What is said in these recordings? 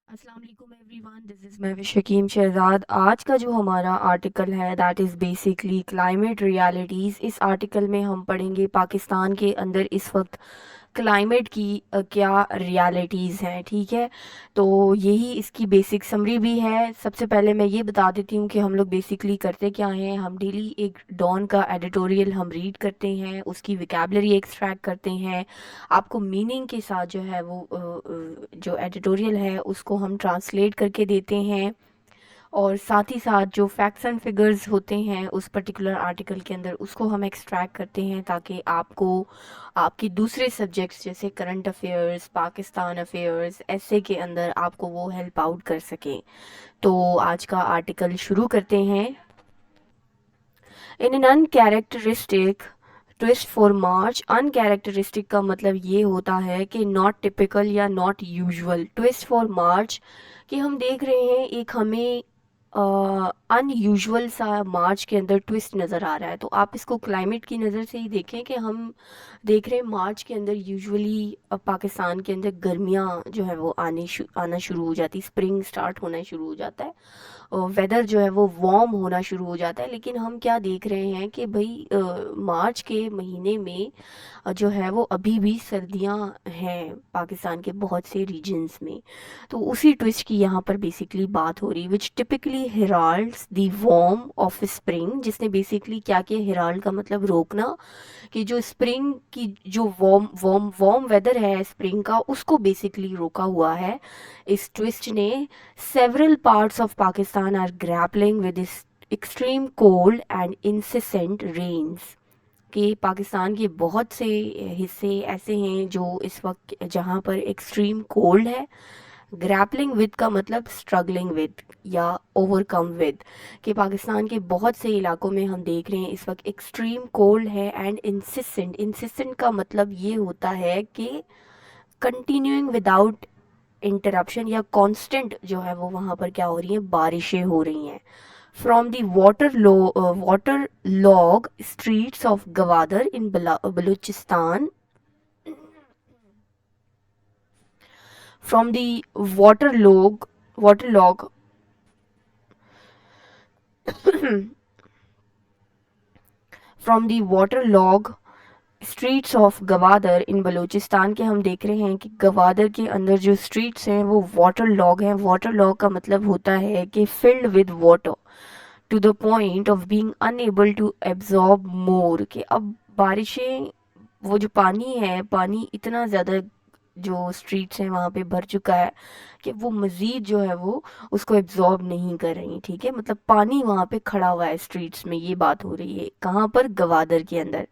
अस्सलाम वालेकुम everyone, this is मैं शकीम शहजाद। आज का जो हमारा आर्टिकल है that is basically climate realities. इस आर्टिकल में हम पढ़ेंगे पाकिस्तान के अंदर इस वक्त क्लाइमेट की क्या रियलिटीज़ हैं। ठीक है, तो यही इसकी बेसिक समरी भी है। सबसे पहले मैं ये बता देती हूँ कि हम लोग बेसिकली करते क्या हैं। हम डेली एक डॉन का एडिटोरियल हम रीड करते हैं, उसकी विकेबलरी एक्सट्रैक्ट करते हैं, आपको मीनिंग के साथ जो है वो जो एडिटोरियल है उसको हम ट्रांसलेट करके देते हैं, और साथ ही साथ जो फैक्ट्स एंड फिगर्स होते हैं उस पर्टिकुलर आर्टिकल के अंदर उसको हम एक्सट्रैक्ट करते हैं, ताकि आपको आपकी दूसरे सब्जेक्ट्स जैसे करंट अफेयर्स, पाकिस्तान अफेयर्स, ऐसे के अंदर आपको वो हेल्प आउट कर सकें। तो आज का आर्टिकल शुरू करते हैं। In an uncharacteristic twist for March. Uncharacteristic का मतलब ये होता है कि नॉट टिपिकल या not usual. Twist for March कि हम देख रहे हैं एक हमें अनयूजुअल सा मार्च के अंदर ट्विस्ट नज़र आ रहा है। तो आप इसको क्लाइमेट की नज़र से ही देखें कि हम देख रहे हैं मार्च के अंदर यूजुअली पाकिस्तान के अंदर गर्मियाँ जो है वो आना शुरू हो जाती, स्प्रिंग स्टार्ट होना शुरू हो जाता है, वेदर जो है वो वार्म होना शुरू हो जाता है। लेकिन हम क्या देख रहे हैं कि भाई मार्च के महीने में जो है वो अभी भी सर्दियां हैं पाकिस्तान के बहुत से रीजन्स में। तो उसी ट्विस्ट की यहाँ पर बेसिकली बात हो रही, which typically heralds the warm of spring. जिसने बेसिकली क्या किया, हेराल्ड का मतलब रोकना, कि जो स्प्रिंग की जो वार्म वार्म वार्म वेदर है स्प्रिंग का, उसको बेसिकली रोका हुआ है इस ट्विस्ट ने। Several parts of Pakistan are grappling with this extreme cold and incessant rains. कि पाकिस्तान के बहुत से हिस्से ऐसे हैं जो इस वक्त जहाँ पर एक्सट्रीम कोल्ड है। ग्रैपलिंग विद का मतलब स्ट्रगलिंग विद या ओवरकम विद। कि पाकिस्तान के बहुत से इलाकों में हम देख रहे हैं इस वक्त एक्सट्रीम कोल्ड है। एंड इंसिस्टेंट, इंसिस्टेंट का मतलब ये होता है कि कंटिन्यूइंग विदाउट इंटरप्शन या कांस्टेंट जो है वो वहाँ पर क्या हो रही है, बारिशें हो रही हैं। From the water log streets of Gwadar in Balochistan, from the water log from the water log streets of Gwadar in Balochistan के हम देख रहे हैं कि गवादर के अंदर जो स्ट्रीट्स हैं वो वाटर लॉग हैं। वाटर लॉग का मतलब होता है कि filled with water to the point of being unable to absorb more. कि अब बारिशें, वो जो पानी है, पानी इतना ज़्यादा जो स्ट्रीट्स हैं वहाँ पे भर चुका है कि वो मज़ीद जो है वो उसको एब्जॉर्ब नहीं कर रही। ठीक है, मतलब पानी वहाँ पे खड़ा हुआ है स्ट्रीट्स में, ये बात हो रही है कहाँ पर, गवादर के अंदर।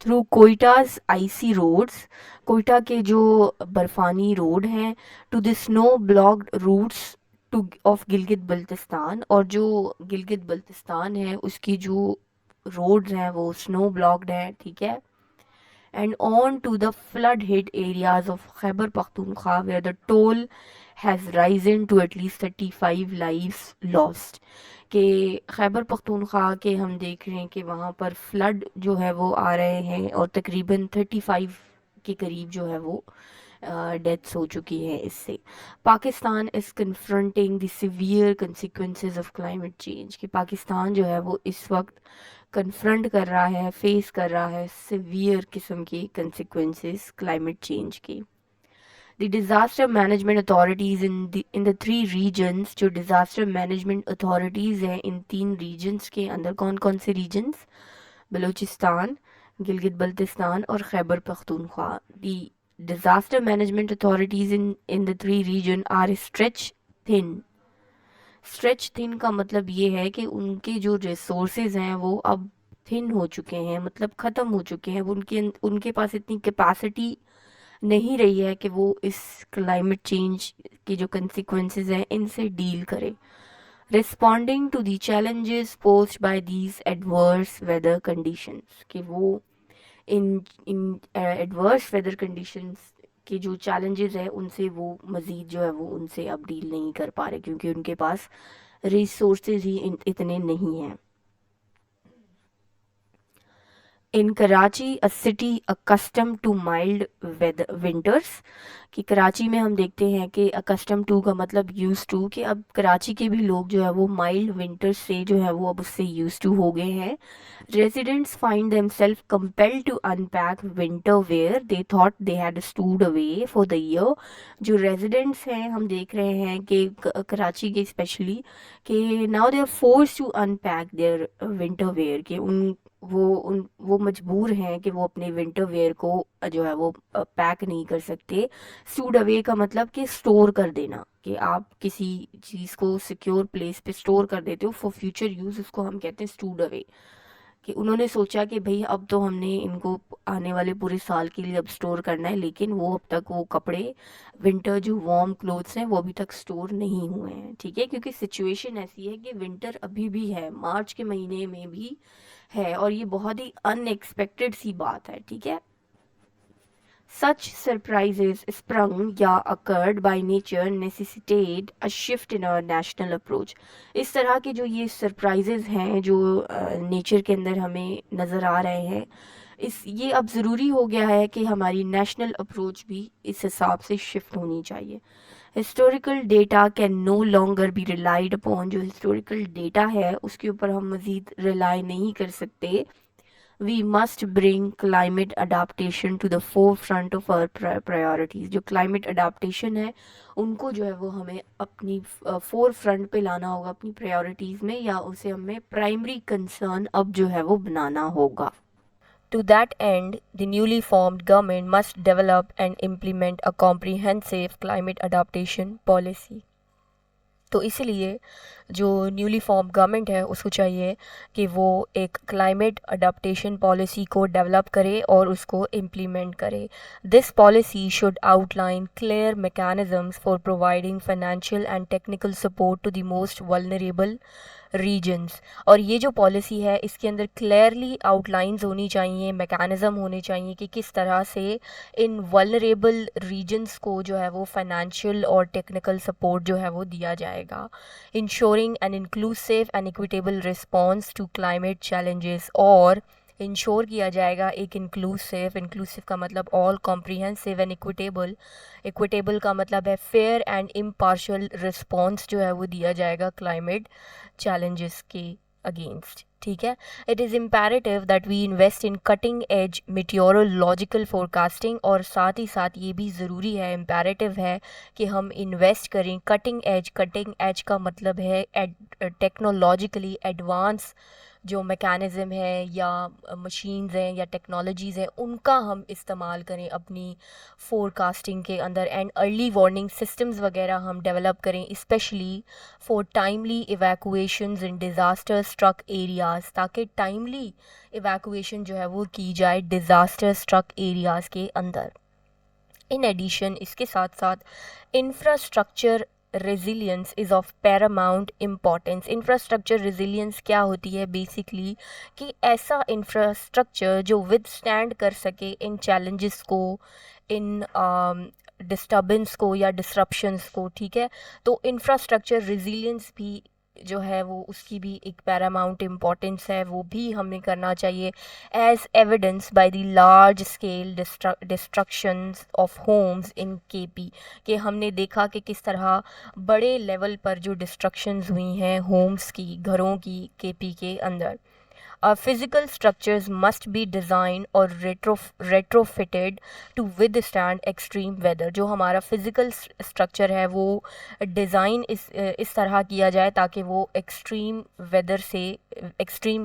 Through Quetta's icy roads, Quetta के जो बर्फानी रोड हैं, to the snow blocked routes to of Gilgit Baltistan. और जो गिलगित बल्तिस्तान है उसकी जो रोड्स हैं वो स्नो ब्लॉक्ड हैं। ठीक है, and on to the flood hit areas of Khyber Pakhtunkhwa where the toll has risen to at least 35 lives lost। के खैबर पख्तूनख्वा के हम देख रहे हैं कि वहाँ पर फ्लड जो है वो आ रहे हैं, और तकरीबन 35 के करीब जो है वो डेथ्स हो चुकी हैं इससे। Pakistan is confronting the severe consequences of climate change. कि पाकिस्तान जो है वो इस वक्त कन्फ्रंट कर रहा है, फेस कर रहा है सिवियर किस्म की कंसिक्वेंसेस क्लाइमेट चेंज की। The disaster management authorities in the three regions. जो डिज़ास्टर मैनेजमेंट अथॉरिटीज़ हैं इन तीन रीजन्स के अंदर, कौन कौन से रीजन्स, बलूचिस्तान, गिलगित बल्तिस्तान और Khyber Pakhtunkhwa. The disaster management authorities in the three region are stretch thin। Stretch thin का मतलब ये है कि उनके जो रिसोर्सेज हैं वो अब थिन हो चुके हैं, मतलब ख़त्म हो चुके हैं। वो उनके उनके पास इतनी कैपेसिटी नहीं रही है कि वो इस क्लाइमेट चेंज की जो कंसिक्वेंसेस हैं इनसे डील करें। Responding to the challenges posed by these adverse weather conditions. कि वो इन इन एडवर्स वेदर कंडीशंस के जो चैलेंजेस हैं उनसे वो मज़ीद जो है वो उनसे अब डील नहीं कर पा रहे, क्योंकि उनके पास रिसोर्सेज ही इतने नहीं हैं। In Karachi a city accustomed to mild weather winters, कि कराची में हम देखते हैं कि अकस्टम टू का मतलब यूज टू, कि अब कराची के भी लोग जो है वो माइल्ड विंटर्स से जो है वो अब उससे यूज टू हो गए हैं। Residents find themselves compelled to unpack winter wear they thought they had stored away for the year। जो residents हैं हम देख रहे हैं कि कराची के स्पेशली, कि now they are forced to unpack their winter wear, कि वो मजबूर हैं कि वो अपने विंटर वेयर को जो है वो पैक नहीं कर सकते। स्टूड अवे का मतलब कि स्टोर कर देना, कि आप किसी चीज़ को सिक्योर प्लेस पे स्टोर कर देते हो फॉर फ्यूचर यूज़, उसको हम कहते हैं स्टूड अवे। कि उन्होंने सोचा कि भाई अब तो हमने इनको आने वाले पूरे साल के लिए अब स्टोर करना है, लेकिन वो अब तक वो कपड़े विंटर जो वार्म क्लोथ्स हैं वो अभी तक स्टोर नहीं हुए हैं। ठीक है, क्योंकि सिचुएशन ऐसी है कि विंटर अभी भी है, मार्च के महीने में भी है, और ये बहुत ही अनएक्सपेक्टेड सी बात है। ठीक है, such surprises sprung या occurred by nature necessitate a shift in our national approach। इस तरह के जो ये सरप्राइजेज हैं जो नेचर के अंदर हमें नज़र आ रहे हैं, इस ये अब ज़रूरी हो गया है कि हमारी नेशनल अप्रोच भी इस हिसाब से शिफ्ट होनी चाहिए। Historical data can no longer be relied upon, जो हिस्टोरिकल डेटा है उसके ऊपर हम मज़ीद रिलाई नहीं कर सकते। we must bring climate adaptation to the forefront of our priorities। जो climate adaptation है उनको जो है वो हमें अपनी forefront पे लाना होगा अपनी priorities में, या उसे हमें primary concern अब जो है वो बनाना होगा। To that end, the newly formed government must develop and implement a comprehensive climate adaptation policy। तो इसलिए जो न्यूली फॉर्म गवर्नमेंट है उसको चाहिए कि वो एक क्लाइमेट अडाप्टेशन पॉलिसी को डेवलप करे और उसको इम्प्लीमेंट करे। This policy should outline clear mechanisms for providing financial and technical support to the most vulnerable regions. और ये जो पॉलिसी है इसके अंदर क्लियरली आउटलाइंस होनी चाहिए, मैकेनिज़्म होने चाहिए कि किस तरह से इन वल्नरेबल रीजन्स को जो है वो फाइनेंशियल और टेक्निकल सपोर्ट जो है वो दिया जाएगा। Ensuring an inclusive and equitable response to climate challenges, और इंश्योर किया जाएगा एक इंक्लूसिव का मतलब ऑल कॉम्प्रिहेंसिव एंड इक्विटेबल का मतलब है फेयर एंड इम्पार्शियल रिस्पॉन्स जो है वो दिया जाएगा क्लाइमेट चैलेंजेस के अगेंस्ट। ठीक है, it is imperative that we invest in cutting edge meteorological forecasting, और साथ ही साथ ये भी ज़रूरी है, इम्पेरेटिव है कि हम इन्वेस्ट करें कटिंग एज का मतलब है टेक्नोलॉजिकली एडवांस जो मैकेनिज़्म है या मशीन्स हैं या टेक्नोलॉजीज़ हैं उनका हम इस्तेमाल करें अपनी फोरकास्टिंग के अंदर, एंड अर्ली वार्निंग सिस्टम्स वगैरह हम डेवलप करें, specially for timely evacuations in disaster struck areas, ताकि टाइमली इवैक्यूएशन जो है वो की जाए डिज़ास्टर स्ट्रक एरियाज़ के अंदर। इन एडिशन इसके साथ साथ infrastructure resilience is of Paramount importance. Infrastructure resilience क्या होती है बेसिकली, कि ऐसा इंफ्रास्ट्रक्चर जो विद स्टैंड कर सके इन चैलेंजेस को, इन डिस्टर्बेंस को या डिसरप्शंस को। ठीक है, तो इंफ्रास्ट्रक्चर रेजिलियंस भी जो है वो उसकी भी एक पैरामाउंट इम्पॉर्टेंस है, वो भी हमें करना चाहिए as evidence by the large scale destructions of homes in KP, कि हमने देखा कि किस तरह बड़े लेवल पर जो डिस्ट्रक्शंस हुई हैं होम्स की, घरों की केपी के अंदर। Physical structures must be designed और retrofitted to withstand extreme weather। जो हमारा फिज़िकल स्ट्रक्चर है वो डिज़ाइन इस तरह किया जाए ताकि वो एक्सट्रीम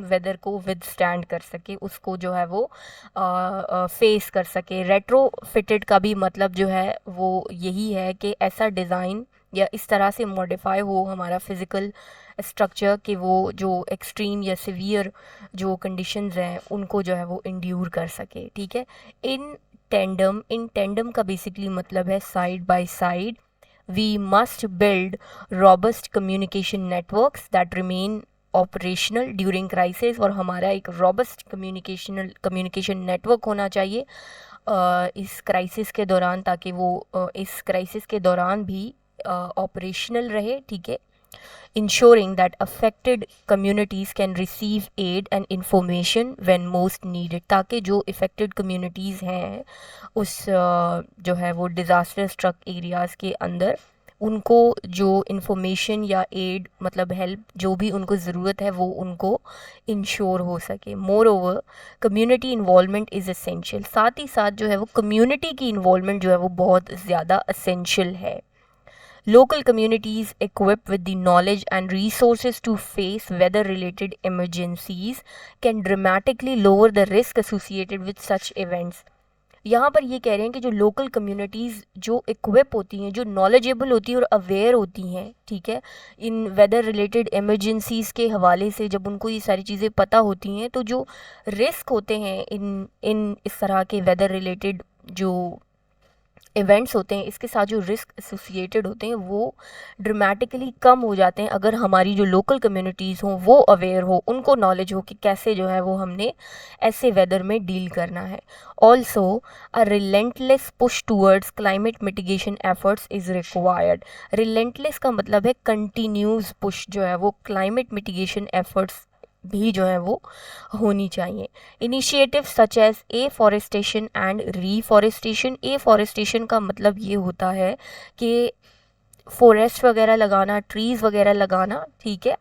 वेदर को विदस्टैंड कर सके, उसको जो है वो फेस कर सके। रेट्रोफिटेड का भी मतलब जो है वो यही है कि ऐसा डिज़ाइन या इस तरह से मॉडिफाई हो हमारा फिज़िकल स्ट्रक्चर कि वो जो एक्सट्रीम या सिवियर जो कंडीशंस हैं उनको जो है वो इंड्यूर कर सके। ठीक है, इन टेंडम का बेसिकली मतलब है side by side. We must build robust communication networks that remain operational during crisis, और हमारा एक रॉबस्ट कम्युनिकेशन नेटवर्क होना चाहिए इस क्राइसिस के दौरान, ताकि वो इस क्राइसिस के दौरान भी ऑपरेशनल रहे। ठीक है, ensuring that affected communities can receive aid and information when most needed, ताकि जो affected communities हैं उस जो है वो disaster struck areas के अंदर उनको जो इन्फॉर्मेशन या एड मतलब हेल्प जो भी उनको ज़रूरत है वो उनको इंश्योर हो सके। More over community involvement is essential, साथ ही साथ जो है वो कम्युनिटी की इन्वॉल्वमेंट जो है वो बहुत ज़्यादा एसेंशियल है। Local communities equipped with the knowledge and resources to face weather related emergencies can dramatically lower the risk associated with such events। यहाँ पर ये कह रहे हैं कि जो लोकल कम्युनिटीज़ जो इक्विप होती हैं, जो नॉलेजेबल होती हैं और अवेयर होती हैं, ठीक है, इन वेदर रिलेटेड इमरजेंसीज़ के हवाले से, जब उनको ये सारी चीज़ें पता होती हैं तो जो रिस्क होते हैं इन इन इस तरह के वेदर रिलेटेड जो इवेंट्स होते हैं, इसके साथ जो रिस्क एसोसिएटेड होते हैं वो ड्रामेटिकली कम हो जाते हैं अगर हमारी जो लोकल कम्युनिटीज़ हों वो अवेयर हो, उनको नॉलेज हो कि कैसे जो है वो हमने ऐसे वेदर में डील करना है। Also a relentless push towards climate mitigation efforts is required. Relentless का मतलब है कंटिन्यूस पुश जो है वो क्लाइमेट मिटिगेशन एफर्ट्स भी जो है वो होनी चाहिए। Initiative such as afforestation and reforestation. Afforestation का मतलब ये होता है कि फॉरेस्ट वगैरह लगाना, ट्रीज़ वगैरह लगाना, ठीक है,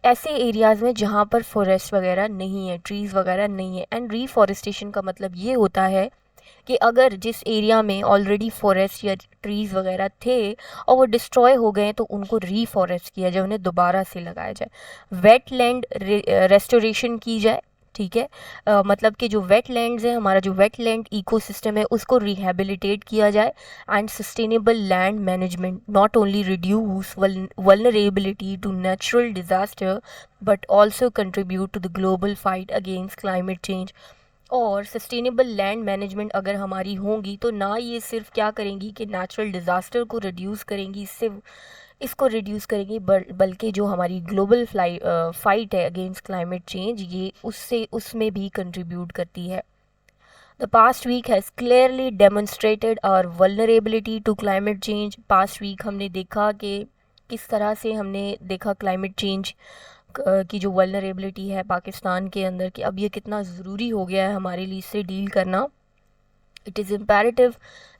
ऐसे एरियाज़ में जहाँ पर फॉरेस्ट वगैरह नहीं है, ट्रीज़ वगैरह नहीं है। एंड रीफॉरेस्टेशन का मतलब ये होता है कि अगर जिस एरिया में ऑलरेडी फॉरेस्ट या ट्रीज़ वगैरह थे और वो डिस्ट्रॉय हो गए तो उनको रीफॉरेस्ट किया जाए, उन्हें दोबारा से लगाया जाए। वेटलैंड रेस्टोरेशन की जाए, ठीक है, मतलब कि जो वेटलैंड्स हैं, हमारा जो वेटलैंड इकोसिस्टम है उसको रिहेबिलिटेट किया जाए। And sustainable land management not only reduce vulnerability to natural disaster but also contribute to the global fight against climate change. और सस्टेनेबल लैंड मैनेजमेंट अगर हमारी होंगी तो ना ये सिर्फ क्या करेंगी कि नेचुरल डिज़ास्टर को रिड्यूस करेंगी, इससे इसको रिड्यूस करेंगी, बल्कि जो हमारी ग्लोबल फाइट है अगेंस्ट क्लाइमेट चेंज ये उसमें भी कंट्रीब्यूट करती है। The past week has clearly demonstrated our vulnerability to climate change. Past week हमने देखा कि किस तरह से हमने देखा क्लाइमेट चेंज की जो वल्नरेबिलिटी है पाकिस्तान के अंदर, कि अब ये कितना ज़रूरी हो गया है हमारे लिए इससे डील करना। It is imperative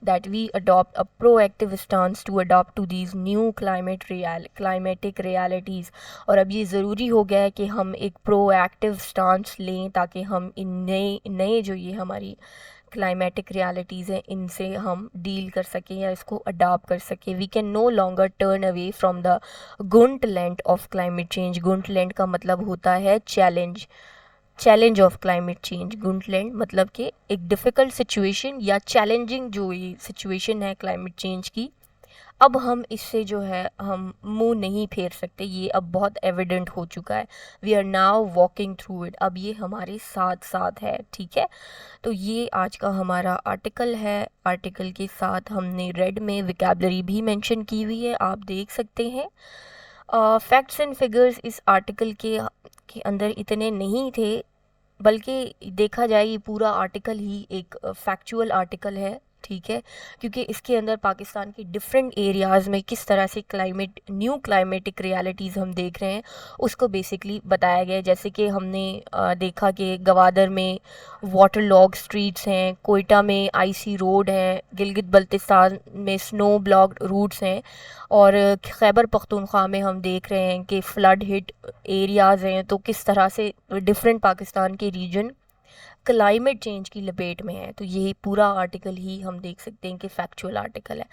that we adopt a proactive stance to adapt to these new climatic realities। और अब ये ज़रूरी हो गया है कि हम एक proactive stance लें ताकि हम इन नए नए जो ये हमारी क्लाइमेटिक रियलिटीज़ हैं इनसे हम डील कर सकें या इसको अडाप्ट कर सकें। We can no longer turn away from the gauntlet of climate change. Gauntlet का मतलब होता है challenge of climate change. Gauntlet मतलब कि एक डिफ़िकल्ट सिचुएशन या चैलेंजिंग जो ये सिचुएशन है क्लाइमेट चेंज की, अब हम इससे जो है हम मुंह नहीं फेर सकते, ये अब बहुत एविडेंट हो चुका है। We are now walking through it, अब ये हमारे साथ साथ है, ठीक है। तो ये आज का हमारा आर्टिकल है। आर्टिकल के साथ हमने रेड में विकैबलरी भी मेंशन की हुई है, आप देख सकते हैं। फैक्ट्स एंड फिगर्स इस आर्टिकल के अंदर इतने नहीं थे, बल्कि देखा जाए ये पूरा आर्टिकल ही एक फैक्चुअल आर्टिकल है, ठीक है, क्योंकि इसके अंदर पाकिस्तान के डिफरेंट एरियाज़ में किस तरह से न्यू क्लाइमेटिक रियलिटीज़ हम देख रहे हैं उसको बेसिकली बताया गया है। जैसे कि हमने देखा कि गवादर में वाटर लॉग स्ट्रीट्स हैं, कोयटा में आईसी रोड हैं, गिलगित बल्तिस्तान में स्नो ब्लॉक्ड रूट्स हैं, और खैबर पख्तूनख्वा में हम देख रहे हैं कि फ्लड हिट एरियाज़ हैं। तो किस तरह से डिफरेंट पाकिस्तान के रीजन क्लाइमेट चेंज की लपेट में है। तो ये पूरा आर्टिकल ही हम देख सकते हैं कि फैक्चुअल आर्टिकल है।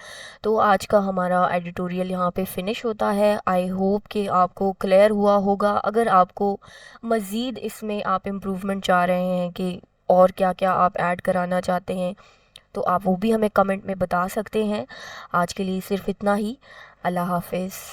तो आज का हमारा एडिटोरियल यहाँ पे फिनिश होता है। आई होप कि आपको क्लियर हुआ होगा। अगर आपको मज़ीद इसमें आप इम्प्रूवमेंट चाह रहे हैं कि और क्या क्या आप ऐड कराना चाहते हैं तो आप वो भी हमें कमेंट में बता सकते हैं। आज के लिए सिर्फ इतना ही। अल्लाह हाफिज़।